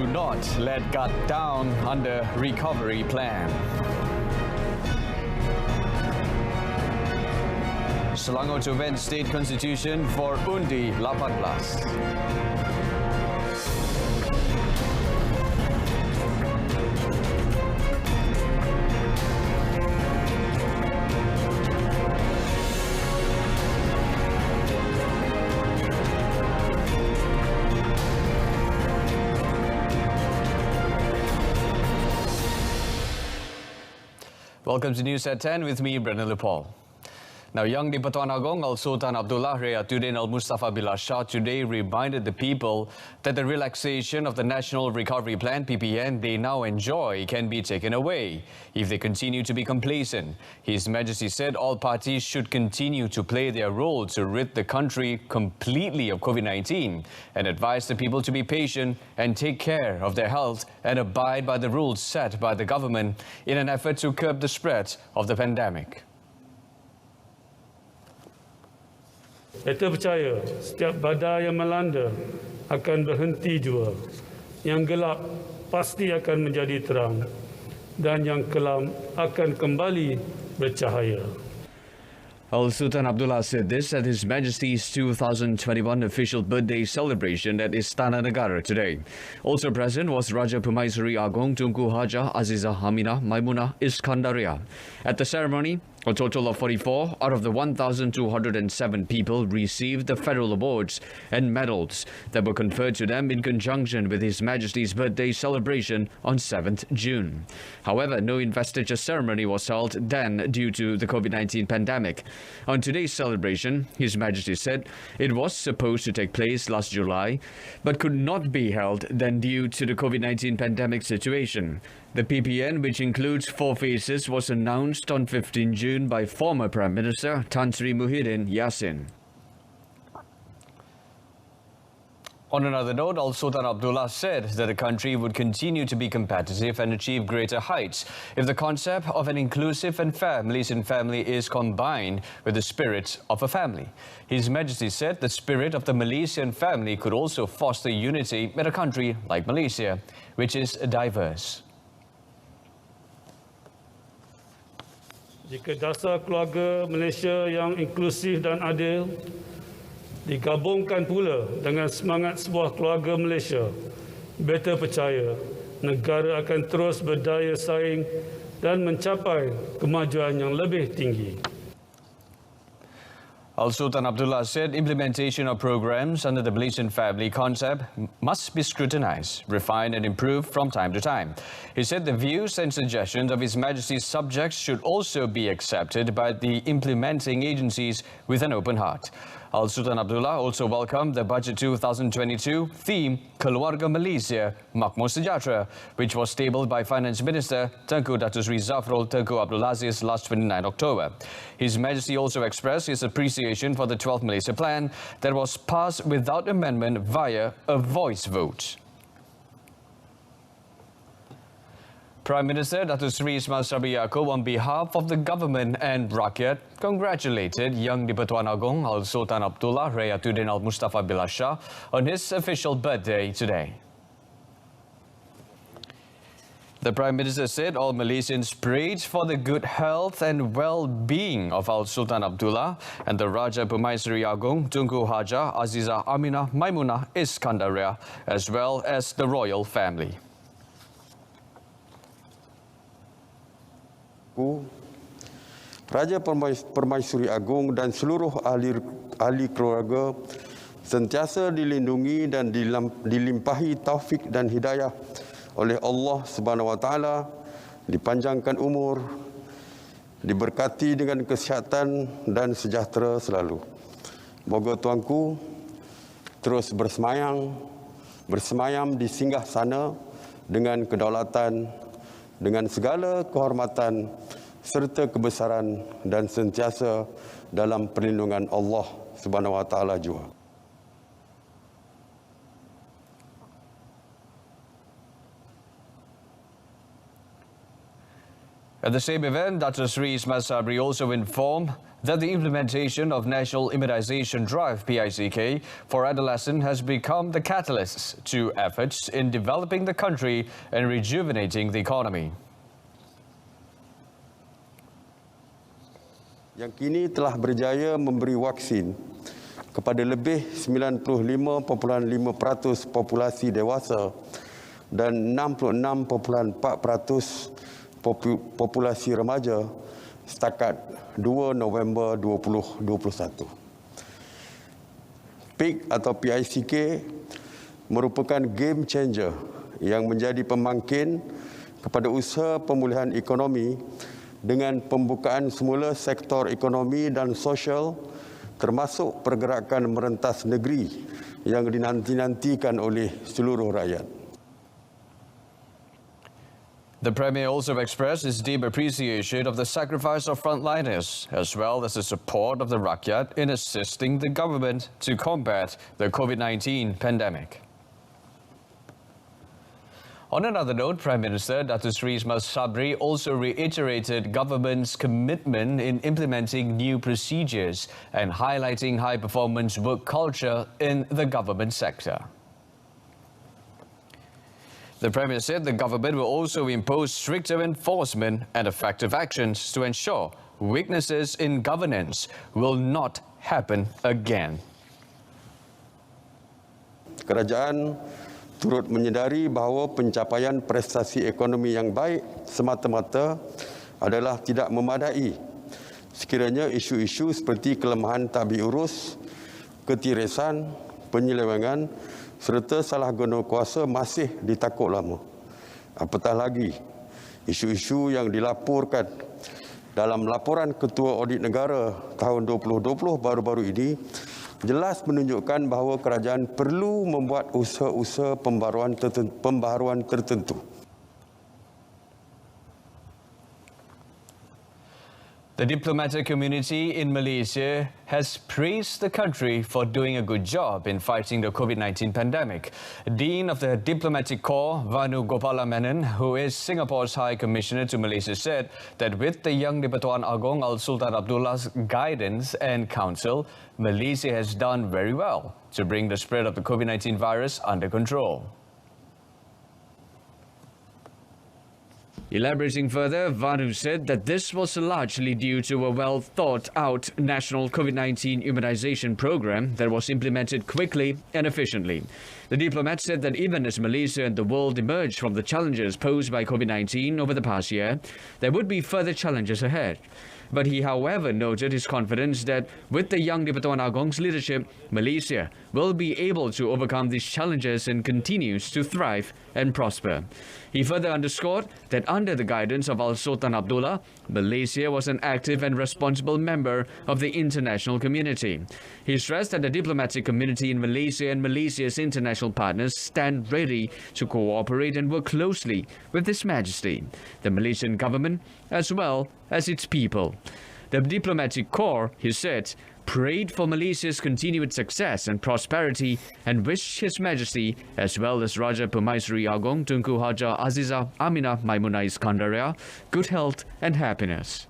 Do not let guard down under recovery plan. Selangor to amend state constitution for undi 18. Welcome to News at 10 with me, Brendan Lepol. Now, Yang di-Pertuan Agong Al-Sultan Abdullah Riyatuddin Al-Mustafa Billah Shah today reminded the people that the relaxation of the National Recovery Plan (PPN) they now enjoy can be taken away if they continue to be complacent. His Majesty said all parties should continue to play their role to rid the country completely of COVID-19 and advised the people to be patient and take care of their health and abide by the rules set by the government in an effort to curb the spread of the pandemic. Kita percaya setiap badai yang melanda akan berhenti jua. Yang gelap pasti akan menjadi terang dan yang kelam akan kembali bercahaya. Al-Sultan Abdullah said this at His Majesty's 2021 official birthday celebration at Istana Negara today. Also present was Raja Permaisuri Agong Tunku Haja Aziza Hamina Maimunah Iskandaria. At the ceremony, a total of 44 out of the 1,207 people received the federal awards and medals that were conferred to them in conjunction with His Majesty's birthday celebration on 7th June. However, no investiture ceremony was held then due to the COVID-19 pandemic. On today's celebration, His Majesty said it was supposed to take place last July, but could not be held then due to the COVID-19 pandemic situation. The PPN, which includes 4 phases, was announced on 15 June by former Prime Minister Tan Sri Muhyiddin Yassin. On another note, Al-Sultan Abdullah said that the country would continue to be competitive and achieve greater heights if the concept of an inclusive and fair Malaysian family is combined with the spirit of a family. His Majesty said the spirit of the Malaysian family could also foster unity in a country like Malaysia, which is diverse. Jika dasar keluarga Malaysia yang inklusif dan adil digabungkan pula dengan semangat sebuah keluarga Malaysia, beta percaya negara akan terus berdaya saing dan mencapai kemajuan yang lebih tinggi. Al-Sultan Abdullah said implementation of programs under the Malaysian family concept must be scrutinized, refined and improved from time to time. He said the views and suggestions of His Majesty's subjects should also be accepted by the implementing agencies with an open heart. Al-Sultan Abdullah also welcomed the Budget 2022 theme Keluarga Malaysia Makmur Sejahtera, which was tabled by Finance Minister Tengku Datuk Seri Zafrul Tengku Abdul Aziz last 29 October. His Majesty also expressed his appreciation for the 12th Malaysia Plan that was passed without amendment via a voice vote. Prime Minister Datuk Seri Semasa on behalf of the government and rakyat congratulated Yang di-Pertuan Agong Al-Sultan Abdullah Riyatuddin Al-Mustafa Billah Shah on his official birthday today. The Prime Minister said all Malaysians prayed for the good health and well-being of Al-Sultan Abdullah and the Raja Permaisuri Agong Tunku Haja Aziza Aminah Maimunah Iskandaria, as well as the royal family. Raja Permaisuri Agong dan seluruh ahli keluarga sentiasa dilindungi dan dilimpahi taufik dan hidayah oleh Allah Subhanahu Wa Taala, dipanjangkan umur, diberkati dengan kesihatan dan sejahtera selalu. Moga tuanku terus bersemayam di singgah sana dengan kedaulatan, dengan segala kehormatan serta kebesaran dan sentiasa dalam perlindungan Allah Subhanahu Wa Taala jua. At the same event, Dr. Sri Semasa also informed that the implementation of National Immunization Drive (PICK) for adolescents has become the catalyst to efforts in developing the country and rejuvenating the economy. Yang kini telah berjaya memberi vaksin kepada lebih 95.5% populasi dewasa dan 66.4% populasi remaja setakat 2 November 2021. PIK atau PICK merupakan game changer yang menjadi pembangkit kepada usaha pemulihan ekonomi dengan pembukaan semula sektor ekonomi dan sosial termasuk pergerakan merentas negeri yang dinanti-nantikan oleh seluruh rakyat. The Premier also expressed his deep appreciation of the sacrifice of frontliners, as well as the support of the Rakyat in assisting the government to combat the COVID-19 pandemic. On another note, Prime Minister Datuk Seri Semasa also reiterated government's commitment in implementing new procedures and highlighting high-performance work culture in the government sector. The Premier said the government will also impose stricter enforcement and effective actions to ensure weaknesses in governance will not happen again. Kerajaan turut menyedari bahawa pencapaian prestasi ekonomi yang baik semata-mata adalah tidak memadai sekiranya isu-isu seperti kelemahan tadbir urus, ketirisan, penyelewengan serta salah guna kuasa masih ditakut lama. Apatah lagi, isu-isu yang dilaporkan dalam laporan Ketua Audit Negara tahun 2020 baru-baru ini jelas menunjukkan bahawa kerajaan perlu membuat usaha-usaha pembaharuan tertentu. The diplomatic community in Malaysia has praised the country for doing a good job in fighting the COVID-19 pandemic. Dean of the Diplomatic Corps, Vanu Gopala Menon, who is Singapore's High Commissioner to Malaysia, said that with the Yang di-Pertuan Agong Al Sultan Abdullah's guidance and counsel, Malaysia has done very well to bring the spread of the COVID-19 virus under control. Elaborating further, Vanu said that this was largely due to a well-thought-out national COVID-19 immunization program that was implemented quickly and efficiently. The diplomat said that even as Malaysia and the world emerged from the challenges posed by COVID-19 over the past year, there would be further challenges ahead. But he, however, noted his confidence that with the Yang di-Pertuan Agong's leadership, Malaysia will be able to overcome these challenges and continues to thrive and prosper. He further underscored that under the guidance of Al Sultan Abdullah, Malaysia was an active and responsible member of the international community. He stressed that the diplomatic community in Malaysia and Malaysia's international partners stand ready to cooperate and work closely with His Majesty, the Malaysian government, as well as its people. The diplomatic corps, he said, prayed for Malaysia's continued success and prosperity and wished His Majesty, as well as Raja Permaisuri Agong Tunku Haja Aziza Aminah Maimunah Iskandaria, good health and happiness.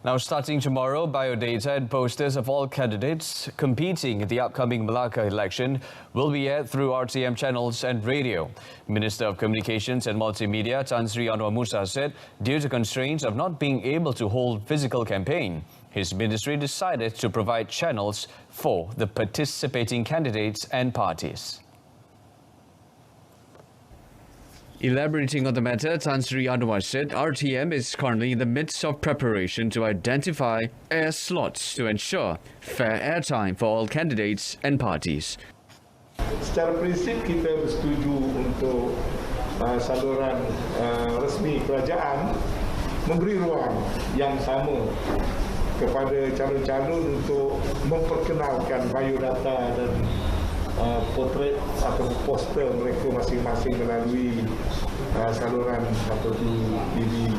Now, starting tomorrow, biodata and posters of all candidates competing in the upcoming Melaka election will be aired through RTM channels and radio. Minister of Communications and Multimedia Tan Sri Anwar Musa said, due to constraints of not being able to hold physical campaign, his ministry decided to provide channels for the participating candidates and parties. Elaborating on the matter, Tan Sri Anwar said RTM is currently in the midst of preparation to identify air slots to ensure fair airtime for all candidates and parties. Secara prinsip kita bersetuju untuk saluran resmi kerajaan memberi ruang yang sama kepada calon-calon untuk memperkenalkan biodata dan potret atau poster mereka masing-masing melalui saluran atau TV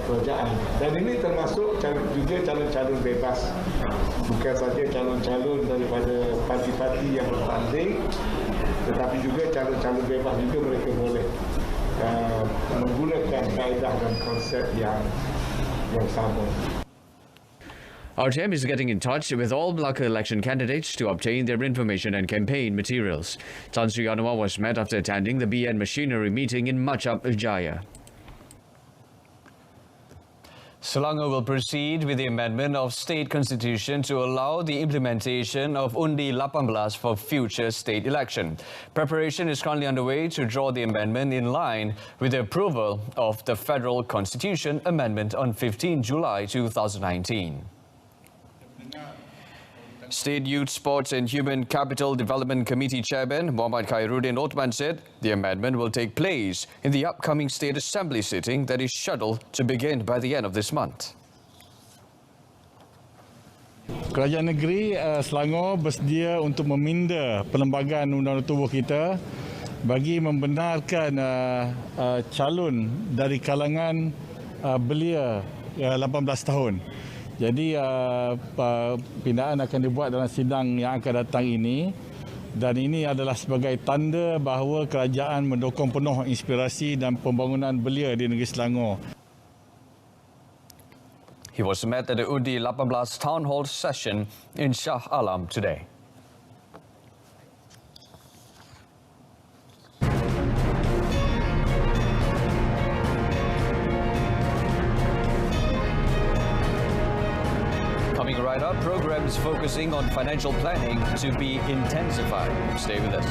kerajaan. Dan ini termasuk juga calon-calon bebas, bukan saja calon-calon daripada parti-parti yang bertanding, tetapi juga calon-calon bebas juga mereka boleh menggunakan kaedah dan konsep yang sama. Our team is getting in touch with all Melaka election candidates to obtain their information and campaign materials. Tan Sri Anwar was met after attending the BN machinery meeting in Machap, Jaya. Selangor will proceed with the amendment of state constitution to allow the implementation of Undi 18 for future state election. Preparation is currently underway to draw the amendment in line with the approval of the Federal Constitution Amendment on 15 July 2019. State Youth Sports and Human Capital Development Committee Chairman Muhammad Khairuddin Othman said the amendment will take place in the upcoming State Assembly sitting that is scheduled to begin by the end of this month. Kerajaan negeri Selangor bersedia untuk meminda perlembagaan undang-undang tubuh kita bagi membenarkan calon dari kalangan belia 18 tahun. Jadi pindaan akan dibuat dalam sidang yang akan datang ini, dan ini adalah sebagai tanda bahawa kerajaan mendukung penuh inspirasi dan pembangunan belia di negeri Selangor. He was met at the Undi 18 Town Hall session in Shah Alam today. Coming right up, programs focusing on financial planning to be intensified. Stay with us.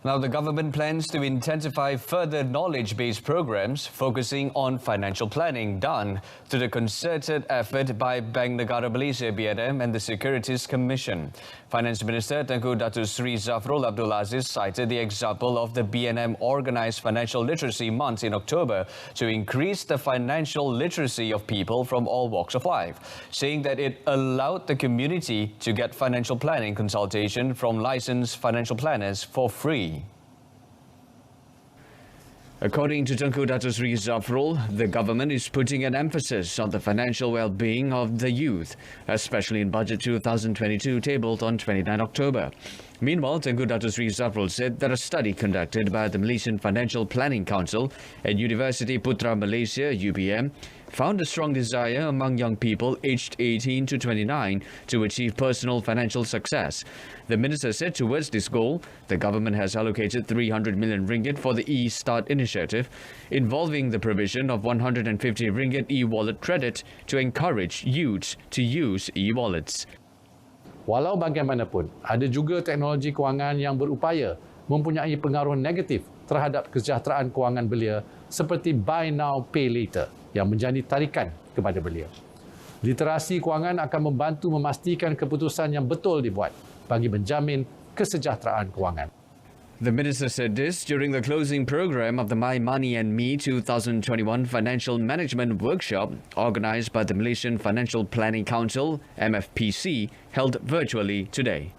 Now, the government plans to intensify further knowledge-based programs focusing on financial planning done through the concerted effort by Bank Negara Malaysia (BNM) and the Securities Commission. Finance Minister Tengku Datuk Sri Zafrul Abdul Aziz cited the example of the BNM organised Financial Literacy Month in October to increase the financial literacy of people from all walks of life, saying that it allowed the community to get financial planning consultation from licensed financial planners for free. According to Tengku Datuk Sri Zafrul, the government is putting an emphasis on the financial well-being of the youth, especially in Budget 2022 tabled on 29 October. Meanwhile, Tengku Datuk Sri Zafrul said that a study conducted by the Malaysian Financial Planning Council and University Putra Malaysia (UPM) found a strong desire among young people aged 18 to 29 to achieve personal financial success. The minister said towards this goal, the government has allocated 300 million ringgit for the e-Start initiative, involving the provision of 150 ringgit e-wallet credit to encourage youths to use e-wallets. Walau bagaimanapun, ada juga teknologi kewangan yang berupaya mempunyai pengaruh negatif terhadap kesejahteraan kewangan belia seperti Buy Now, Pay Later yang menjadi tarikan kepada belia. Literasi kewangan akan membantu memastikan keputusan yang betul dibuat bagi menjamin kesejahteraan kewangan. The minister said this during the closing program of the My Money and Me 2021 Financial Management Workshop organised by the Malaysian Financial Planning Council, MFPC, held virtually today.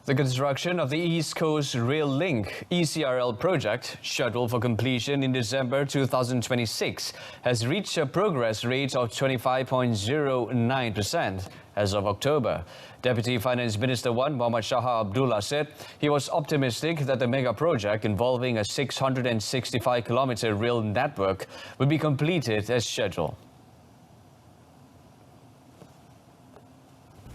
The construction of the East Coast Rail Link ECRL project, scheduled for completion in December 2026, has reached a progress rate of 25.09% as of October. Deputy Finance Minister 1 Muhammad Shah Abdullah said he was optimistic that the mega project involving a 665-kilometre rail network will be completed as scheduled.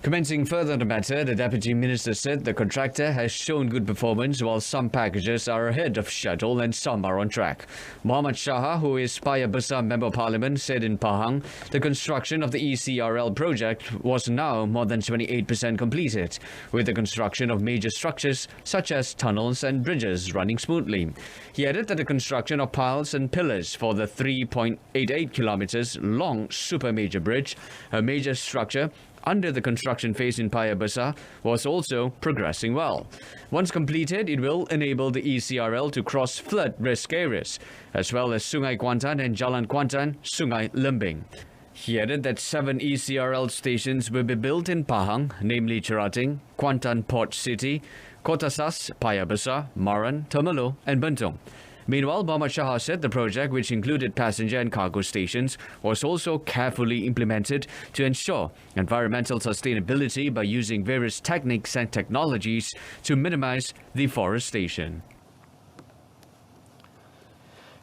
Commenting further on the matter, the Deputy Minister said the contractor has shown good performance while some packages are ahead of schedule and some are on track. Muhammad Shah, who is Paya Besar Member of Parliament, said in Pahang the construction of the ECRL project was now more than 28% completed, with the construction of major structures such as tunnels and bridges running smoothly. He added that the construction of piles and pillars for the 3.88 kilometres long super major bridge, a major structure under the construction phase in Paya Besar, was also progressing well. Once completed, it will enable the ECRL to cross flood risk areas, as well as Sungai Kuantan and Jalan Kuantan, Sungai Lembing. He added that 7 ECRL stations will be built in Pahang, namely Cherating, Kuantan Port City, Kota Sas, Paya Besar, Maran, Temerloh and Bentong. Meanwhile, Muhammad Shah said the project, which included passenger and cargo stations, was also carefully implemented to ensure environmental sustainability by using various techniques and technologies to minimize deforestation.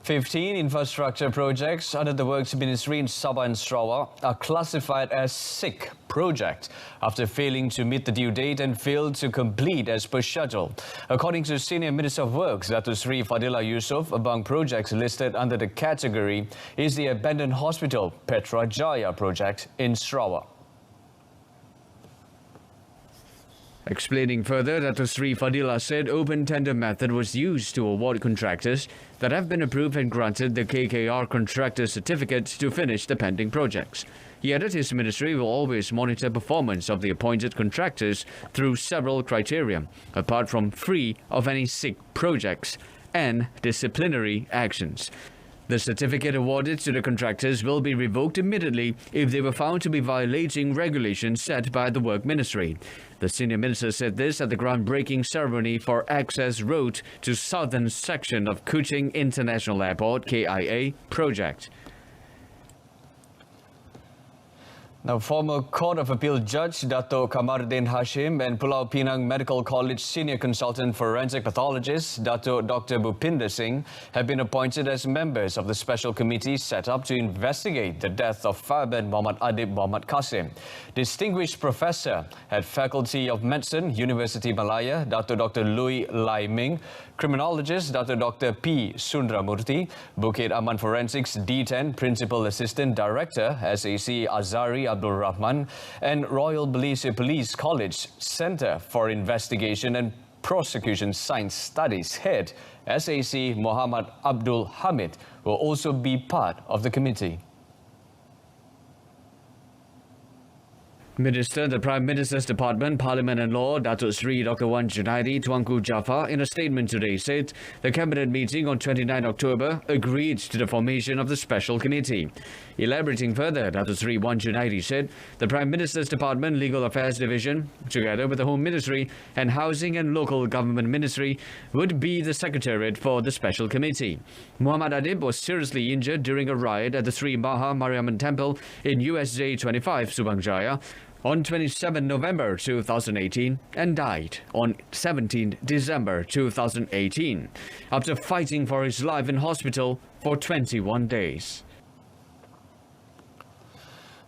15 infrastructure projects under the Works Ministry in Sabah and Sarawak are classified as SAHIH projects after failing to meet the due date and failed to complete as per schedule. According to Senior Minister of Works, Datuk Sri Fadila Yusof, among projects listed under the category is the abandoned hospital Petra Jaya project in Sarawak. Explaining further, Datuk Sri Fadila said open tender method was used to award contractors that have been approved and granted the KKR contractor certificate to finish the pending projects. He added his ministry will always monitor performance of the appointed contractors through several criteria, apart from free of any SAHIH projects and disciplinary actions. The certificate awarded to the contractors will be revoked immediately if they were found to be violating regulations set by the Work Ministry. The senior minister said this at the groundbreaking ceremony for Access Road to Southern Section of Kuching International Airport KIA project. Now, former Court of Appeal Judge Dato' Kamardin Hashim and Pulau Pinang Medical College Senior Consultant Forensic Pathologist Dato' Dr. Bhupinder Singh have been appointed as members of the special committee set up to investigate the death of fireman Muhammad Adib Muhammad Qasim. Distinguished Professor at Faculty of Medicine, University Malaya, Dato' Dr. Lui Lai Ming, Criminologist Dr. Dr. P. Sundramurti, Bukit Aman Forensics D10 Principal Assistant Director SAC Azari Abdul Rahman, and Royal Malaysia Police College Centre for Investigation and Prosecution Science Studies Head SAC Muhammad Abdul Hamid will also be part of the committee. Minister, the Prime Minister's Department, Parliament and Law, Datuk Sri Dr. Wan Junaidi Tuanku Jaafar, in a statement today said the Cabinet meeting on 29 October agreed to the formation of the Special Committee. Elaborating further, Datuk Sri Wan Junaidi said the Prime Minister's Department, Legal Affairs Division, together with the Home Ministry and Housing and Local Government Ministry, would be the Secretariat for the Special Committee. Muhammad Adib was seriously injured during a riot at the Sri Maha Mariamman Temple in USJ 25 Subang Jaya on 27 November 2018 and died on 17 December 2018 after fighting for his life in hospital for 21 days.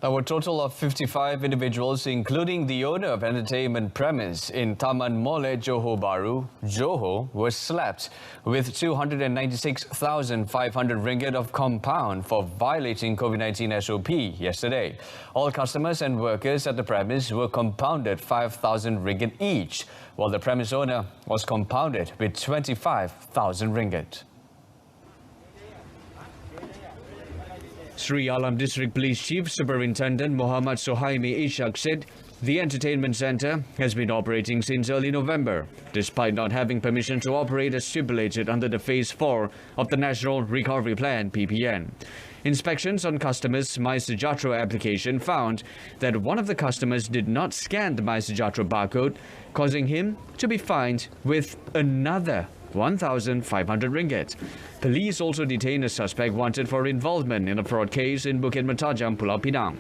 Now, a total of 55 individuals, including the owner of entertainment premise in Taman Mole Johor Bahru, Johor, were slapped with 296,500 ringgit of compound for violating COVID-19 SOP yesterday. All customers and workers at the premise were compounded 5,000 ringgit each, while the premise owner was compounded with 25,000 ringgit. Sri Alam District Police Chief Superintendent Muhammad Sohaimi Ishak said the entertainment centre has been operating since early November, despite not having permission to operate as stipulated under the Phase 4 of the National Recovery Plan (PPN). Inspections on customers' MySejahtera application found that one of the customers did not scan the MySejahtera barcode, causing him to be fined with another 1,500 ringgit. Police also detained a suspect wanted for involvement in a fraud case in Bukit Mertajam, Pulau Pinang.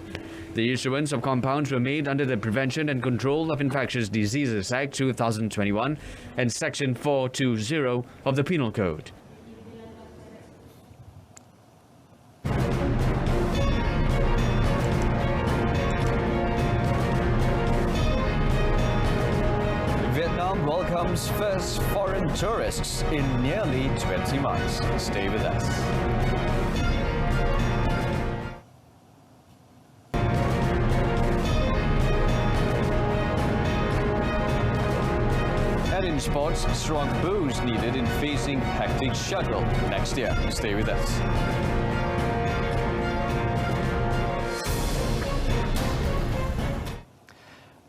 The issuance of compounds were made under the Prevention and Control of Infectious Diseases Act 2021 and Section 420 of the Penal Code. Vietnam welcomes first foreign tourists in nearly 20 months. Stay with us. And in sports, strong boost needed in facing hectic schedule next year. Stay with us.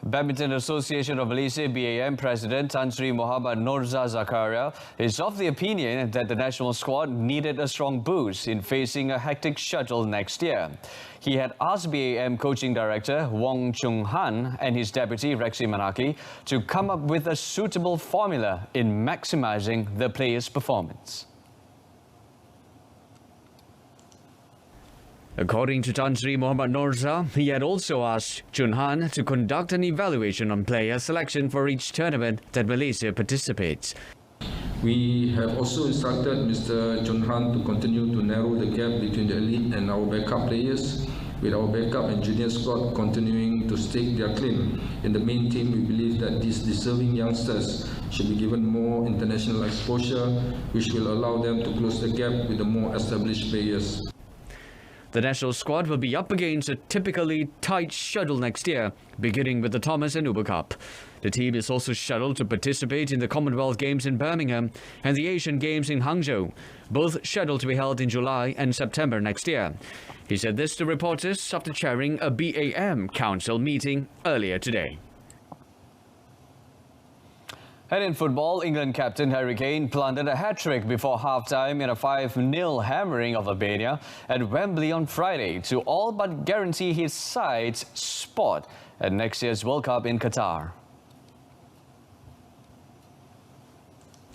Badminton Association of Malaysia BAM President Tan Sri Muhammad Norza Zakaria is of the opinion that the national squad needed a strong boost in facing a hectic schedule next year. He had asked BAM Coaching Director Wong Chung Han and his deputy Rexy Manaki to come up with a suitable formula in maximising the players' performance. According to Tan Sri Muhammad Norza, he had also asked Chun Han to conduct an evaluation on player selection for each tournament that Malaysia participates. We have also instructed Mr. Chun Han to continue to narrow the gap between the elite and our backup players, with our backup and junior squad continuing to stake their claim. In the main team, we believe that these deserving youngsters should be given more international exposure, which will allow them to close the gap with the more established players. The national squad will be up against a typically tight schedule next year, beginning with the Thomas and Uber Cup. The team is also scheduled to participate in the Commonwealth Games in Birmingham and the Asian Games in Hangzhou, both scheduled to be held in July and September next year. He said this to reporters after chairing a BAM Council meeting earlier today. And in football, England captain Harry Kane planted a hat-trick before half-time in a 5-0 hammering of Albania at Wembley on Friday to all but guarantee his side's spot at next year's World Cup in Qatar.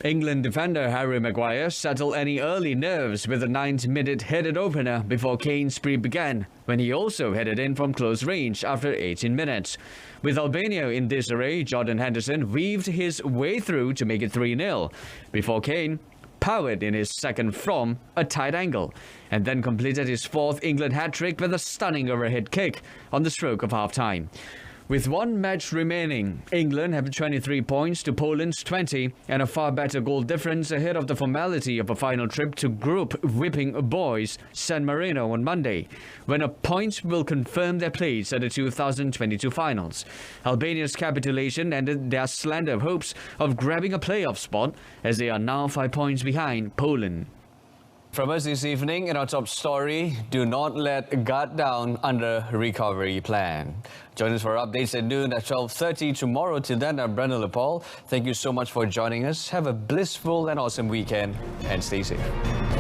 England defender Harry Maguire settled any early nerves with a 9th-minute headed opener before Kane's spree began, when he also headed in from close range after 18 minutes. With Albania in disarray, Jordan Henderson weaved his way through to make it 3-0, before Kane powered in his second from a tight angle, and then completed his fourth England hat-trick with a stunning overhead kick on the stroke of half-time. With one match remaining, England have 23 points to Poland's 20 and a far better goal difference ahead of the formality of a final trip to group whipping boys San Marino on Monday, when a point will confirm their place at the 2022 finals. Albania's capitulation ended their slender hopes of grabbing a playoff spot, as they are now 5 points behind Poland. From us this evening in our top story, do not let guard down under recovery plan. Join us for updates at noon at 12:30 tomorrow. Till then, I'm Brendan Lepal. Thank you so much for joining us. Have a blissful and awesome weekend and stay safe.